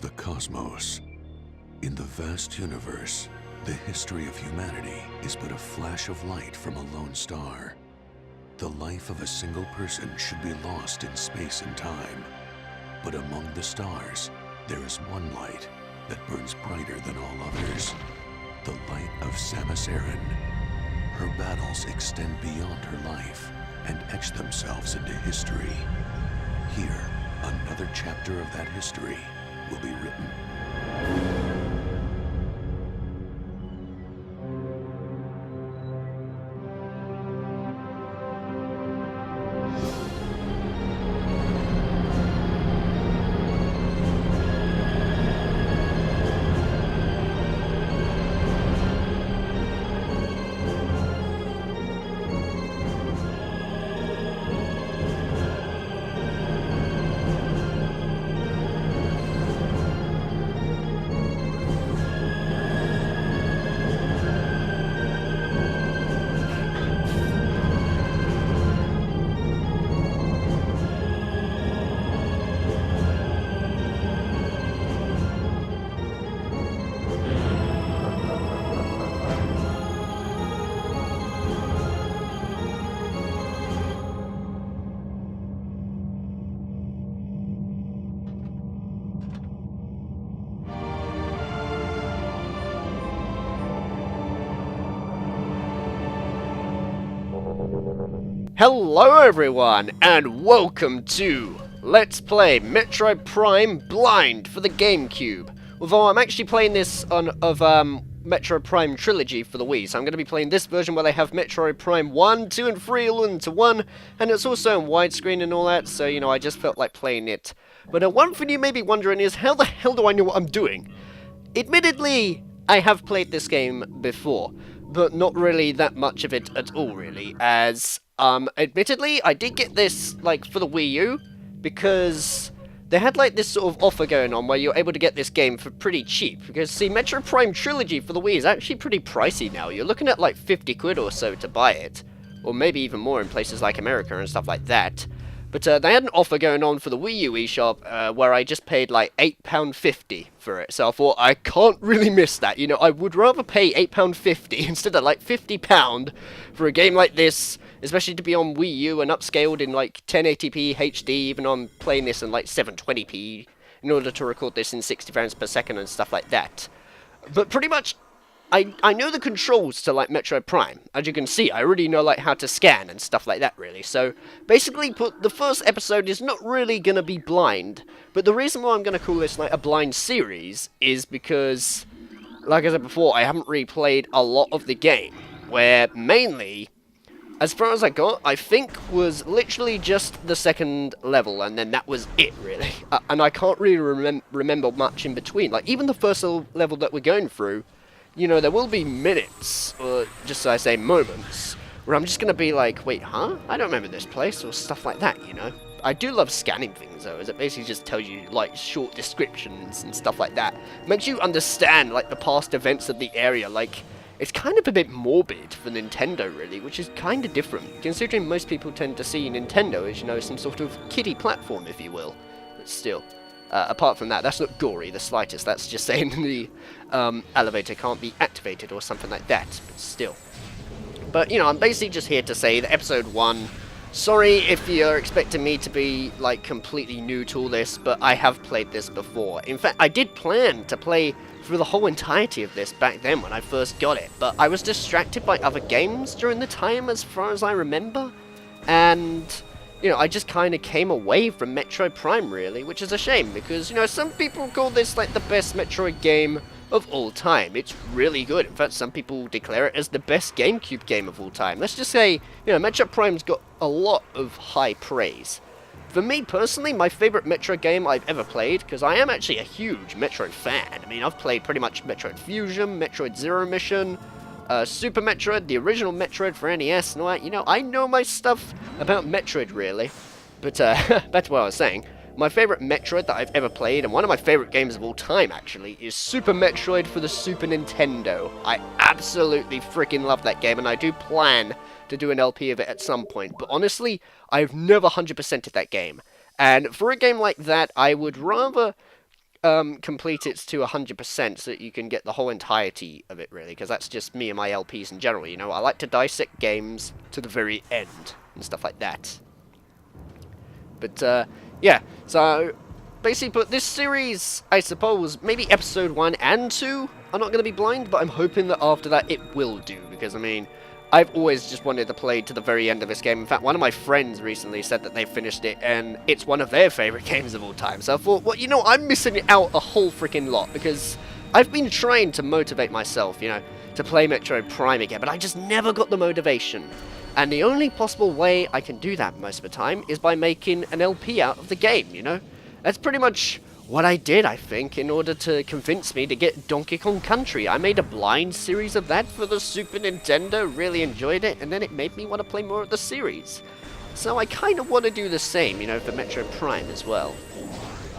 The cosmos. In the vast universe, the history of humanity is but a flash of light from a lone star. The life of a single person should be lost in space and time. But among the stars, there is one light that burns brighter than all others. The light of Samus Aran. Her battles extend beyond her life and etch themselves into history. Here, another chapter of that history will be written. Hello everyone, and welcome to Let's Play Metroid Prime Blind for the GameCube. Although I'm actually playing this on Metroid Prime Trilogy for the Wii, so I'm going to be playing this version where they have Metroid Prime 1, 2, and 3 all into one, and it's also in widescreen and all that, so, you know, I just felt like playing it. But one thing you may be wondering is, how the hell do I know what I'm doing? Admittedly, I have played this game before, but not really that much of it at all, really, as... admittedly, I did get this, like, for the Wii U, because they had, like, this sort of offer going on where you're able to get this game for pretty cheap, because, see, Metroid Prime Trilogy for the Wii is actually pretty pricey now. You're looking at, like, 50 quid or so to buy it, or maybe even more in places like America and stuff like that. But they had an offer going on for the Wii U eShop where I just paid like £8.50 for it. So I thought, I can't really miss that. You know, I would rather pay £8.50 instead of like £50 for a game like this, especially to be on Wii U and upscaled in like 1080p HD, even on playing this in like 720p, in order to record this in 60 frames per second and stuff like that. But pretty much, I know the controls to, like, Metroid Prime. As you can see, I already know, like, how to scan and stuff like that, really. So, basically, the first episode is not really going to be blind. But the reason why I'm going to call this, like, a blind series is because, like I said before, I haven't really played a lot of the game. Where, mainly, as far as I got, I think was literally just the second level, and then that was it, really. And I can't really remember much in between. Like, even the first level that we're going through, you know, there will be minutes, or just so I say moments, where I'm just going to be like, wait, huh? I don't remember this place, or stuff like that, you know? I do love scanning things, though, as it basically just tells you, like, short descriptions and stuff like that. Makes you understand, like, the past events of the area, like, it's kind of a bit morbid for Nintendo, really, which is kind of different, considering most people tend to see Nintendo as, you know, some sort of kiddie platform, if you will. But still. Apart from that, that's not gory the slightest, that's just saying the elevator can't be activated or something like that, but still. But, you know, I'm basically just here to say that episode 1, sorry if you're expecting me to be, like, completely new to all this, but I have played this before. In fact, I did plan to play through the whole entirety of this back then when I first got it, but I was distracted by other games during the time, as far as I remember, and... you know, I just kind of came away from Metroid Prime, really, which is a shame, because, you know, some people call this, like, the best Metroid game of all time. It's really good. In fact, some people declare it as the best GameCube game of all time. Let's just say, you know, Metroid Prime's got a lot of high praise. For me, personally, my favorite Metroid game I've ever played, because I am actually a huge Metroid fan. I mean, I've played pretty much Metroid Fusion, Metroid Zero Mission, Super Metroid, the original Metroid for NES, and all that. You know, I know my stuff about Metroid, really. But, that's what I was saying. My favourite Metroid that I've ever played, and one of my favourite games of all time, actually, is Super Metroid for the Super Nintendo. I absolutely freaking love that game, and I do plan to do an LP of it at some point. But honestly, I've never 100%ed that game. And for a game like that, I would rather complete it to 100% so that you can get the whole entirety of it, really, because that's just me and my LPs in general, you know. I like to dissect games to the very end and stuff like that. But, yeah, so basically, but this series, I suppose, maybe episode 1 and 2 are not going to be blind, but I'm hoping that after that it will do, because, I mean, I've always just wanted to play to the very end of this game. In fact, one of my friends recently said that they finished it, and it's one of their favourite games of all time. So I thought, well, you know, I'm missing out a whole freaking lot, because I've been trying to motivate myself, you know, to play Metroid Prime again, but I just never got the motivation. And the only possible way I can do that most of the time is by making an LP out of the game, you know? That's pretty much what I did, I think, in order to convince me to get Donkey Kong Country. I made a blind series of that for the Super Nintendo, really enjoyed it, and then it made me want to play more of the series. So I kind of want to do the same, you know, for Metroid Prime as well.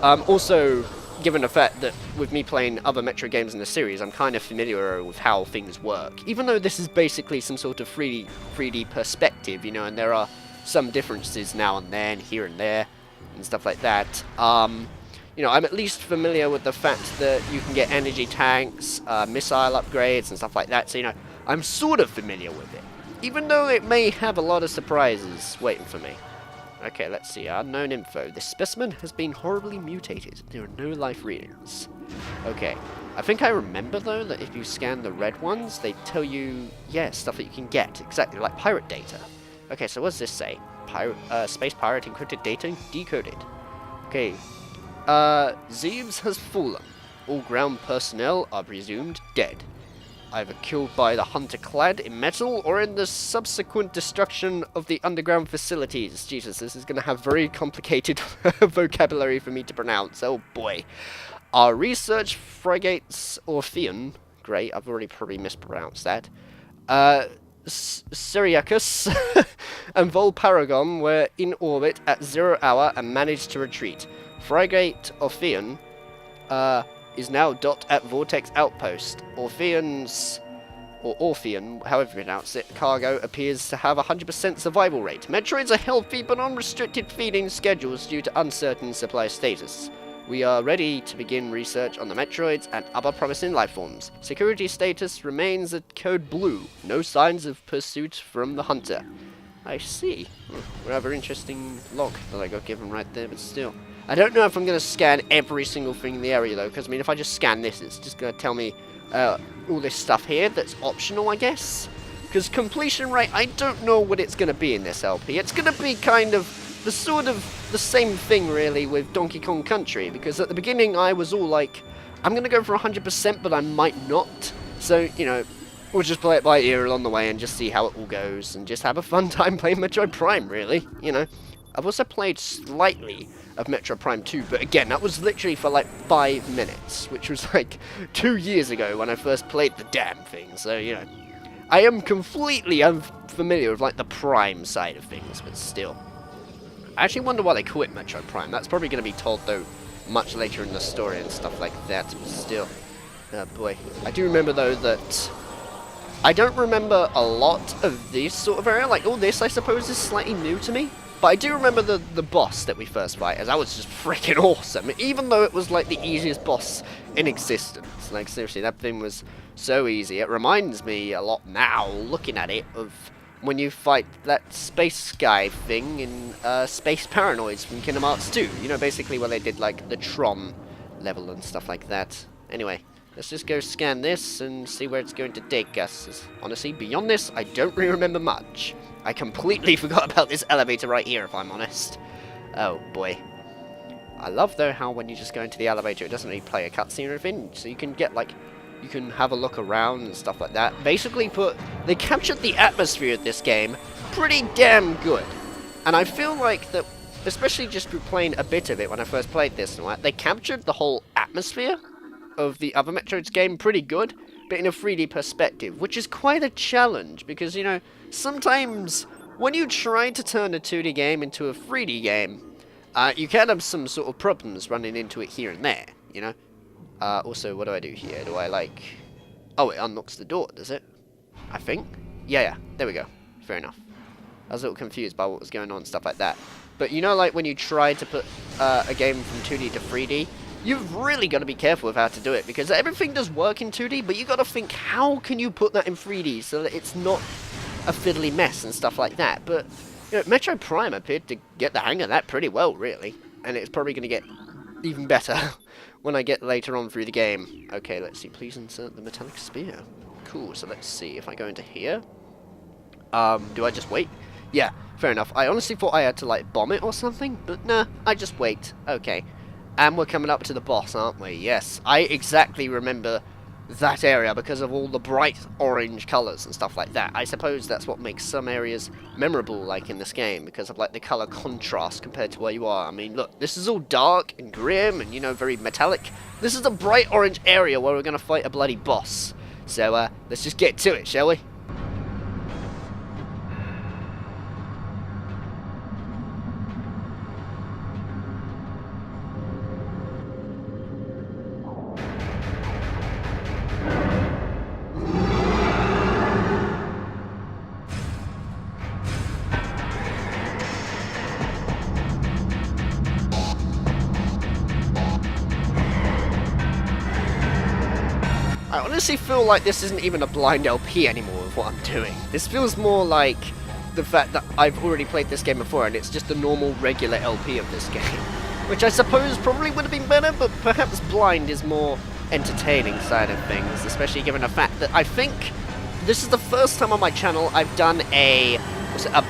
Also, given the fact that with me playing other Metroid games in the series, I'm kind of familiar with how things work. Even though this is basically some sort of 3D perspective, you know, and there are some differences now and then, here and there, and stuff like that. You know, I'm at least familiar with the fact that you can get energy tanks, missile upgrades, and stuff like that, so, you know, I'm sort of familiar with it. Even though it may have a lot of surprises waiting for me. Okay, let's see. Unknown info. This specimen has been horribly mutated. There are no life readings. Okay. I think I remember, though, that if you scan the red ones, they tell you, yeah, stuff that you can get. Exactly, like pirate data. Okay, so what does this say? Space pirate encrypted data decoded. Okay. Zeus has fallen. All ground personnel are presumed dead. Either killed by the hunter clad in metal or in the subsequent destruction of the underground facilities. Jesus, this is going to have very complicated vocabulary for me to pronounce. Oh boy. Our research frigates Orpheon, great, I've already probably mispronounced that, Syriacus and Volparagon were in orbit at 0 hour and managed to retreat. Frigate Orpheon is now docked at Vortex Outpost. Orpheon, however you pronounce it, cargo appears to have a 100% survival rate. Metroids are healthy but on restricted feeding schedules due to uncertain supply status. We are ready to begin research on the Metroids and other promising life forms. Security status remains at code blue. No signs of pursuit from the hunter. I see. Rather interesting log that I got given right there, but still. I don't know if I'm going to scan every single thing in the area, though, because, I mean, if I just scan this, it's just going to tell me all this stuff here that's optional, I guess. Because completion rate, I don't know what it's going to be in this LP. It's going to be kind of the same thing, really, with Donkey Kong Country, because at the beginning I was all like, I'm going to go for 100%, but I might not. So, you know, we'll just play it by ear along the way and just see how it all goes, and just have a fun time playing Metroid Prime, really, you know. I've also played slightly of Metroid Prime 2, but again, that was literally for like 5 minutes, which was like 2 years ago when I first played the damn thing, so, you know. I am completely unfamiliar with, like, the Prime side of things, but still. I actually wonder why they call it Metroid Prime. That's probably going to be told, though, much later in the story and stuff like that, but still. Oh, boy. I do remember, though, that I don't remember a lot of this sort of area. Like, all this, I suppose, is slightly new to me. But I do remember the boss that we first fight, as that was just freaking awesome. Even though it was, like, the easiest boss in existence. Like, seriously, that thing was so easy. It reminds me a lot now, looking at it, of when you fight that space guy thing in Space Paranoids from Kingdom Hearts 2. You know, basically where they did, like, the Tron level and stuff like that. Anyway, let's just go scan this and see where it's going to take us. Honestly, beyond this, I don't really remember much. I completely forgot about this elevator right here, if I'm honest. Oh, boy. I love, though, how when you just go into the elevator, it doesn't really play a cutscene or anything, so you can get, like, you can have a look around and stuff like that. Basically they captured the atmosphere of this game pretty damn good. And I feel like that, especially just through playing a bit of it when I first played this and all that, they captured the whole atmosphere of the other Metroid's game pretty good, but in a 3D perspective, which is quite a challenge, because, you know, sometimes when you try to turn a 2D game into a 3D game, you can have some sort of problems running into it here and there, you know? Also, what do I do here? Do I, like... Oh, it unlocks the door, does it? I think? Yeah, there we go. Fair enough. I was a little confused by what was going on and stuff like that. But, you know, like, when you try to put a game from 2D to 3D, you've really got to be careful with how to do it, because everything does work in 2D, but you got to think, how can you put that in 3D so that it's not a fiddly mess and stuff like that? But you know, Metroid Prime appeared to get the hang of that pretty well, really, and it's probably going to get even better when I get later on through the game. Okay, let's see. Please insert the metallic spear. Cool. So let's see if I go into here. Do I just wait? Yeah, fair enough. I honestly thought I had to like bomb it or something, but nah, I just wait. Okay. And we're coming up to the boss, aren't we? Yes. I exactly remember that area because of all the bright orange colours and stuff like that. I suppose that's what makes some areas memorable, like in this game, because of like the colour contrast compared to where you are. I mean, look, this is all dark and grim and, you know, very metallic. This is a bright orange area where we're going to fight a bloody boss. So, let's just get to it, shall we? I honestly feel like this isn't even a blind LP anymore with what I'm doing. This feels more like the fact that I've already played this game before and it's just a normal regular LP of this game. Which I suppose probably would have been better, but perhaps blind is more entertaining side of things, especially given the fact that I think this is the first time on my channel I've done a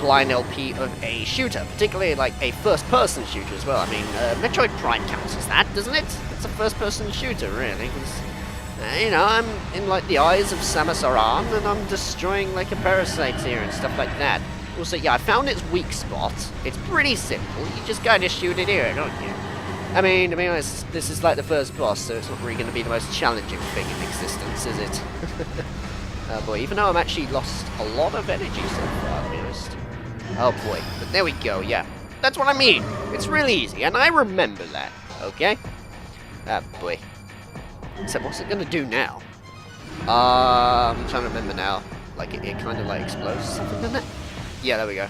blind LP of a shooter, particularly like a first-person shooter as well. I mean, Metroid Prime counts as that, doesn't it? It's a first-person shooter, really. You know, I'm in like the eyes of Samus Aran, and I'm destroying like a parasite here and stuff like that. Also, yeah, I found its weak spot. It's pretty simple. You just gotta shoot it here, don't you? I mean, to be honest, this is like the first boss, so it's not really going to be the most challenging thing in existence, is it? Oh boy, even though I've actually lost a lot of energy so far, to be honest. Oh boy, but there we go, yeah. That's what I mean. It's really easy, and I remember that, okay? Ah boy. So what's it gonna do now? I'm trying to remember now. Like it kind of like explodes or something, doesn't it? Yeah, there we go.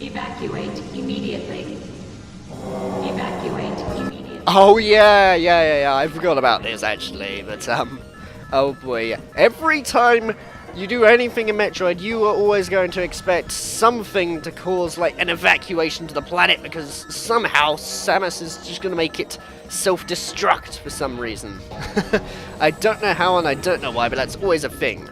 Evacuate immediately. Evacuate immediately. Oh yeah. I forgot about this actually, but oh boy. Every time you do anything in Metroid, you are always going to expect something to cause like an evacuation to the planet, because somehow Samus is just going to make it self-destruct for some reason. I don't know how and I don't know why, but that's always a thing.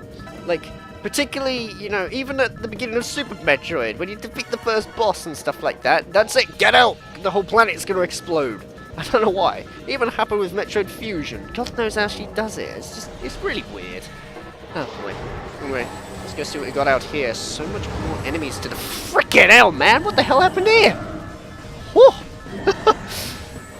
Like, particularly, you know, even at the beginning of Super Metroid, when you defeat the first boss and stuff like that, that's it, get out! The whole planet's going to explode. I don't know why. It even happened with Metroid Fusion. God knows how she does it. It's really weird. Oh boy. Anyway, let's go see what we got out here. So much more enemies to the frickin' hell, man! What the hell happened here? Whew!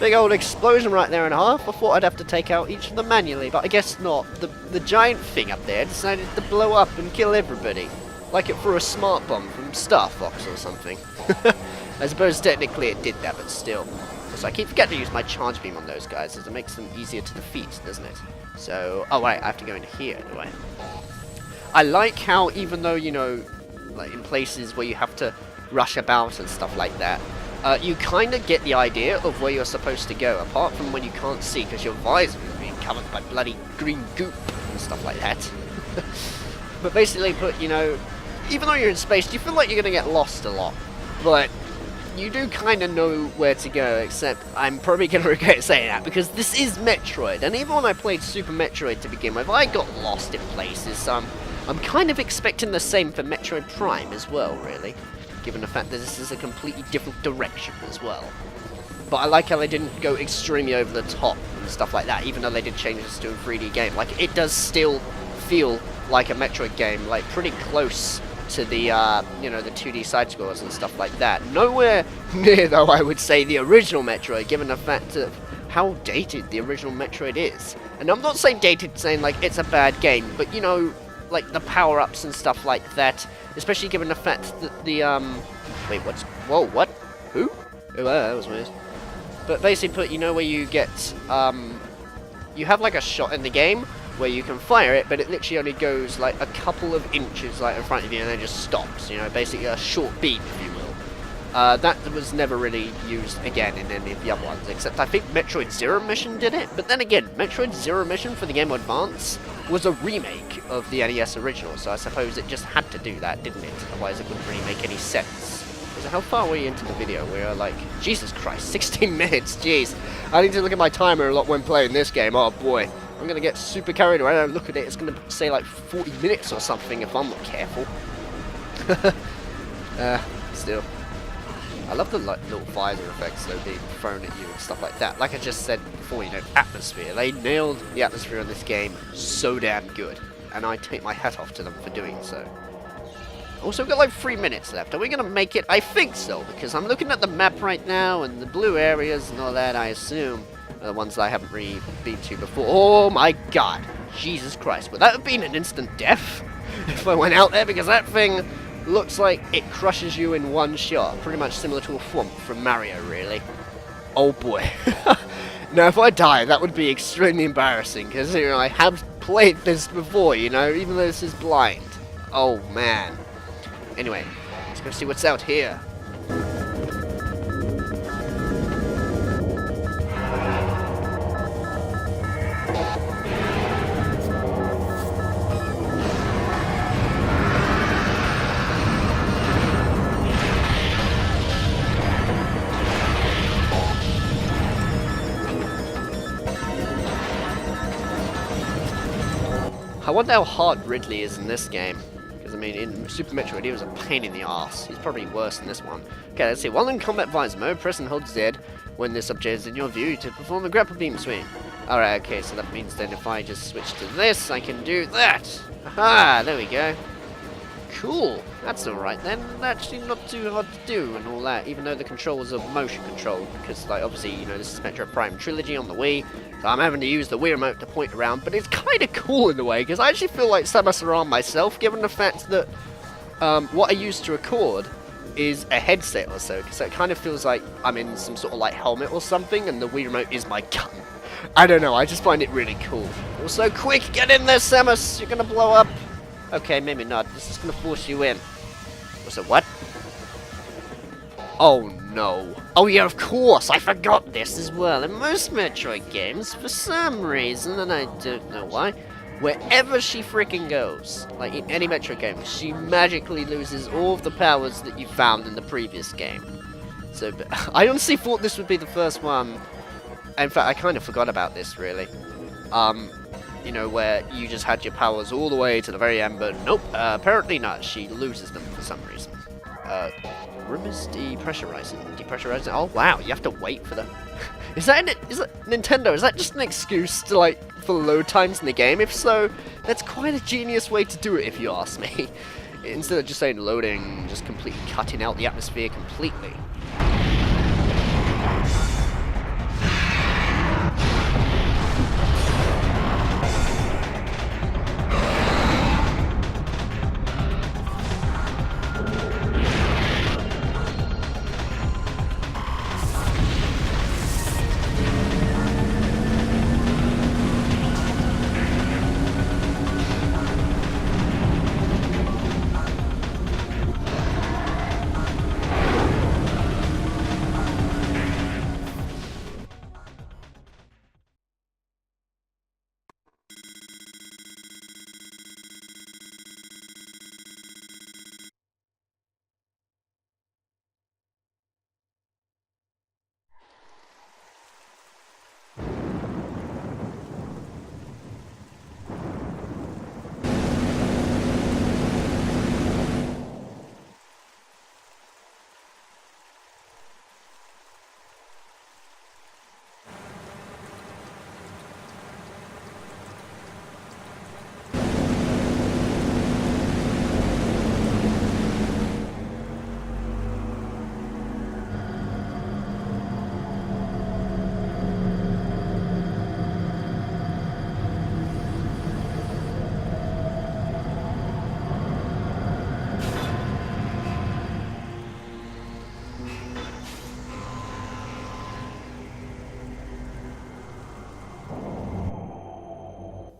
Big old explosion right there in half. I thought I'd have to take out each of them manually, but I guess not. The giant thing up there decided to blow up and kill everybody. Like it threw a smart bomb from Star Fox or something. I suppose technically it did that, but still. So I keep forgetting to use my charge beam on those guys, as it makes them easier to defeat, doesn't it? So, oh wait, I have to go into here, do I? I like how, even though, you know, like in places where you have to rush about and stuff like that, you kind of get the idea of where you're supposed to go, apart from when you can't see because your visor is being covered by bloody green goop and stuff like that. But basically put, you know, even though you're in space, you feel like you're going to get lost a lot. But you do kind of know where to go, except I'm probably going to regret saying that, because this is Metroid, and even when I played Super Metroid to begin with, I got lost in places. I'm kind of expecting the same for Metroid Prime as well, really, given the fact that this is a completely different direction as well. But I like how they didn't go extremely over the top and stuff like that, even though they did change this to a 3D game. Like, it does still feel like a Metroid game, like, pretty close to the, you know, the 2D side-scrollers and stuff like that. Nowhere near, though, I would say, the original Metroid, given the fact of how dated the original Metroid is. And I'm not saying dated, saying, like, it's a bad game, but, you know, like, the power-ups and stuff like that, especially given the fact that the, wait, what's, whoa, what? Who? Oh, that was weird. But basically, you know, where you get, you have, like, a shot in the game where you can fire it, but it literally only goes like a couple of inches like in front of you and then just stops, you know, basically a short beam, if you will. That was never really used again in any of the other ones, except I think Metroid Zero Mission did it. But then again, Metroid Zero Mission for the Game Boy Advance was a remake of the NES original, so I suppose it just had to do that, didn't it? Otherwise it wouldn't really make any sense. So how far are we into the video? We're like, Jesus Christ, 16 minutes, jeez. I need to look at my timer a lot when playing this game, oh boy. I'm going to get super carried away. I look at it, it's going to say like 40 minutes or something if I'm not careful. Still. I love the like, little visor effects though being thrown at you and stuff like that. Like I just said before, you know, atmosphere. They nailed the atmosphere in this game so damn good. And I take my hat off to them for doing so. Also, we've got like 3 minutes left. Are we going to make it? I think so, because I'm looking at the map right now and the blue areas and all that, I assume, are the ones that I haven't really been to before. Oh my god. Jesus Christ. Would that have been an instant death if I went out there? Because that thing looks like it crushes you in one shot. Pretty much similar to a thwomp from Mario, really. Oh boy. Now, if I die, that would be extremely embarrassing, because, you know, I have played this before, you know, even though this is blind. Oh, man. Anyway, let's go see what's out here. I wonder how hard Ridley is in this game. Because, I mean, in Super Metroid, he was a pain in the arse. He's probably worse in this one. Okay, let's see. While in combat visor mode, press and hold Z when this object is in your view to perform a grapple beam swing. Alright, okay, so that means then if I just switch to this, I can do that. Aha, there we go. Cool. That's alright then. Actually not too hard to do and all that, even though the controls are motion controlled. Because, like, obviously, you know, this is Metroid Prime Trilogy on the Wii. So I'm having to use the Wii remote to point around, but it's kind of cool in a way, because I actually feel like Samus Aran myself, given the fact that what I use to record is a headset or so, because it kind of feels like I'm in some sort of like helmet or something, and the Wii remote is my gun. I don't know, I just find it really cool. Also, quick, get in there, Samus! You're gonna blow up! Okay, maybe not, this is gonna force you in. Was it what? Oh no. Oh yeah, of course, I forgot this as well. In most Metroid games, for some reason, and I don't know why, wherever she freaking goes, like in any Metroid game, she magically loses all of the powers that you found in the previous game. So, I honestly thought this would be the first one. In fact, I kind of forgot about this, really. You know, where you just had your powers all the way to the very end, but nope, apparently not. She loses them for some reason. Room is depressurizing. Depressurizing. Oh wow, you have to wait for the. Is that Nintendo? Is that just an excuse to like for load times in the game? If so, that's quite a genius way to do it, if you ask me. Instead of just saying loading, just completely cutting out the atmosphere completely.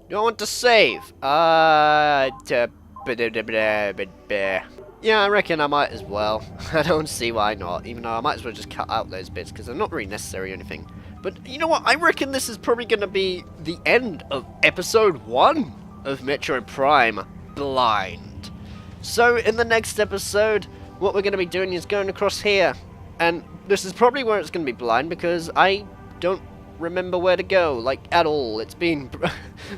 You don't want to save. Yeah, I reckon I might as well. I don't see why not, even though I might as well just cut out those bits, because they're not really necessary or anything. But you know what, I reckon this is probably going to be the end of episode 1 of Metroid Prime Blind. So, in the next episode, what we're going to be doing is going across here, and this is probably where it's going to be blind, because I don't remember where to go, like, at all. It's been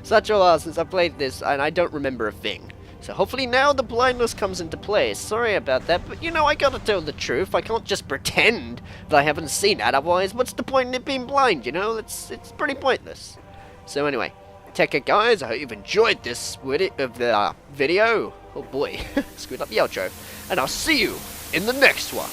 such a while since I played this, and I don't remember a thing. So hopefully now the blindness comes into play. Sorry about that, but you know, I gotta tell the truth. I can't just pretend that I haven't seen it, otherwise what's the point in it being blind, you know? It's pretty pointless. So anyway, take care guys, I hope you've enjoyed this video. Oh boy, screwed up the outro. And I'll see you in the next one.